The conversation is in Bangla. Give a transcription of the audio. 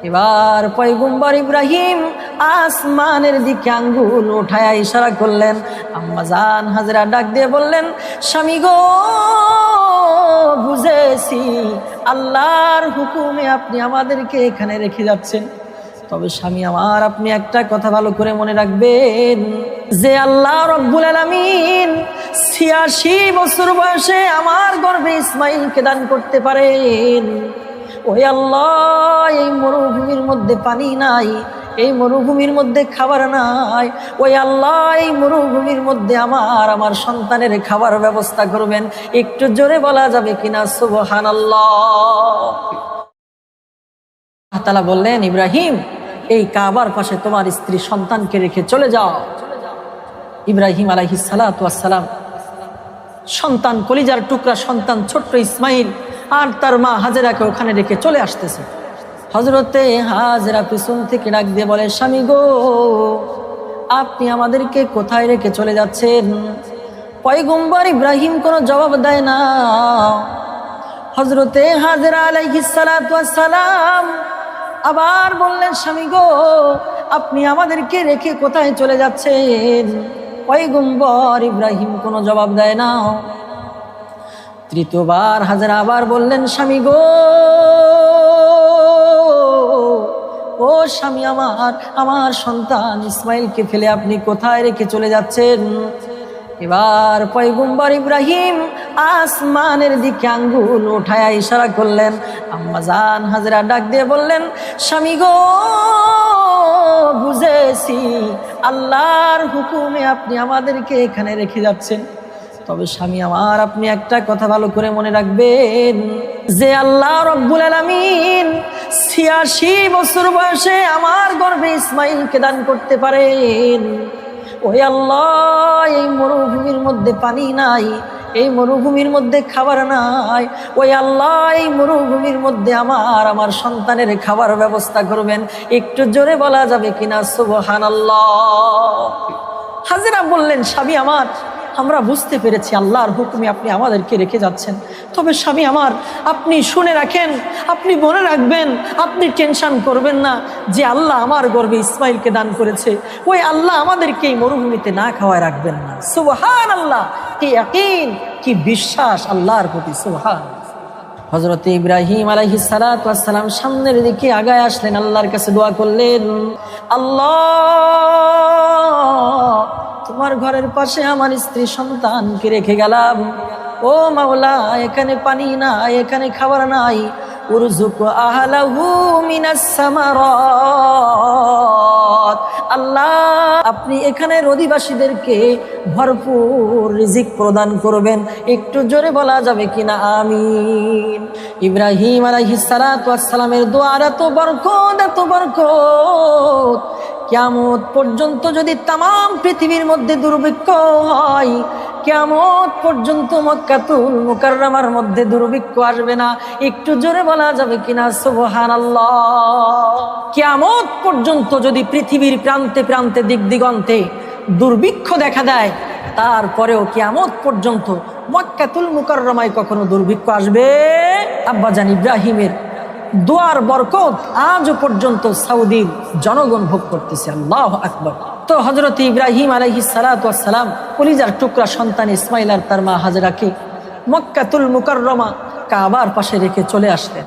এবার পয়গম্বর ইব্রাহিম আসমানের দিকে আঙ্গুল উঠায়া ইশারা করলেন। আম্মা জান হাজরা ডাক দিয়ে বললেন, স্বামী গো, বুঝেছি আল্লাহর হুকুমে আপনি আমাদেরকে এখানে রেখে যাচ্ছেন। তবে স্বামী আমার, আপনি একটা কথা ভালো করে মনে রাখবেন যে আল্লাহ রব্বুল আলামিন ৮৬ বছর বয়সে আমার গর্ভে ইসমাইলকে দান করতে পারেন। ওই আল্লাহ এই মরুভূমির মধ্যে পানি নাই, এই মরুভূমির মধ্যে খাবার নাই, ওই আল্লাহ এই মরুভূমির মধ্যে আমার সন্তানের খাবার ব্যবস্থা করবেন। একটু জোরে বলা যাবে কিনা সুবহানাল্লাহ? আল্লাহ তাআলা বললেন, ইব্রাহিম, এই কাবার পাশে তোমার স্ত্রী সন্তানকে রেখে চলে যাও। ইব্রাহিম আলাইহিস সালাতু ওয়াস সালাম সন্তান, কলিজার টুকরা সন্তান ছোট্ট ইসমাইল আর তার মা হাজেরাকে ওখানে রেখে চলে আসতেছে। হযরতে হাজেরা পিছন থেকে ডাক দিয়ে বলে, স্বামী গো, আপনি আমাদেরকে কোথায় রেখে চলে যাচ্ছেন? পয়গম্বর ইব্রাহিম কোনো জবাব দেয় না। হযরতে হাজেরা আলাইহিস সালাতু ওয়াস সালাম আবার বললেন, স্বামী গো, আপনি আমাদেরকে রেখে কোথায় চলে যাচ্ছেন? পয়গম্বর ইব্রাহিম কোনো জবাব দেয় না। তৃতীয়বার হাজেরা আবার বললেন, স্বামী গো, ও স্বামী আমার সন্তান ইসমাইলকে ফেলে আপনি কোথায় রেখে চলে যাচ্ছেন? এবার পয়গম্বর ইব্রাহিম আসমানের দিকে আঙ্গুল উঠায়া ইশারা করলেন। আম্মা জান হাজেরা ডাক দিয়ে বললেন, স্বামী গো, বুঝেছি আল্লাহর হুকুমে আপনি আমাদেরকে এখানে রেখে যাচ্ছেন। তবে স্বামী আমার, আপনি একটা কথা ভালো করে মনে রাখবেন যে আল্লাহ রব্বুল আলামিন ৮৬ বছর বয়সে আমার গর্ভে ইসমাইলকে দান করতে পারেন। ওই আল্লাহ এই মরুভূমির মধ্যে পানি নাই, এই মরুভূমির মধ্যে খাবার নাই, ওই আল্লাহ এই মরুভূমির মধ্যে আমার সন্তানের খাবার ব্যবস্থা করবেন। একটু জোরে বলা যাবে কিনা সুবহানাল্লাহ? হাজেরা বললেন, স্বামী আমার, আমরা বুঝতে পেরেছি আল্লাহর হুকুমে আপনি আমাদেরকে রেখে যাচ্ছেন। তবে স্বামী আমার, আপনি শুনে রাখেন, আপনি মনে রাখবেন, আপনি টেনশন করবেন না যে আল্লাহ আমার গর্ভে ইসমাইলকে দান করেছে, ওই আল্লাহ আমাদেরকে এই মরুভূমিতে না খাওয়ায় রাখবেন না। সুবহানাল্লাহ! কি ইয়াকিন, কি বিশ্বাস আল্লাহর প্রতি! সুবহানাল্লাহ! হযরত ইব্রাহিম আলাইহিস সালাতু ওয়াস সালাম সামনের দিকে আগায় আসলেন, আল্লাহর কাছে দোয়া করলেন, আল্লাহ, তোমার ঘরের পাশে আমার স্ত্রী সন্তানকে রেখে গেলাম। ও মাওলা, এখানে পানি নাই, এখানে খাবার নাই। উরযুক আহলাহু মিনাস সামারাত। আল্লাহ, আপনি এখানের অধিবাসীদেরকে ভরপুর রিজিক প্রদান করবেন। একটু জোরে বলা যাবে কিনা আমিন? ইব্রাহিম আলাইহিস সালাতু ওয়াস সালামের দোয়ার এত বরকত, এত বরকত, কিয়ামত পর্যন্ত যদি তামাম পৃথিবীর মধ্যে দুর্ভিক্ষ হয়, কিয়ামত পর্যন্ত মক্কাতুল মুকাররমার মধ্যে দুর্ভিক্ষ আসবে না। একটু জোরে বলা যাবে কিনা সুবহানাল্লাহ? কিয়ামত পর্যন্ত যদি পৃথিবীর প্রান্তে প্রান্তে দিক দিগন্তে দুর্ভিক্ষ দেখা দেয়, তারপরেও কিয়ামত পর্যন্ত মক্কাতুল মুকাররমায় কখনো দুর্ভিক্ষ আসবে? আব্বাজান ইব্রাহিমের দোয়ার বরকত আজও পর্যন্ত সৌদির জনগণ ভোগ করতেছে। আল্লাহু আকবার! তো হযরত ইব্রাহিম আলাইহিস সালাতু ওয়াস সালাম কলিজার টুকরা সন্তান ইসমাইল আর তার মা হাজেরাকে মক্কাতুল মুকাররমা কাবার পাশে রেখে চলে আসলেন।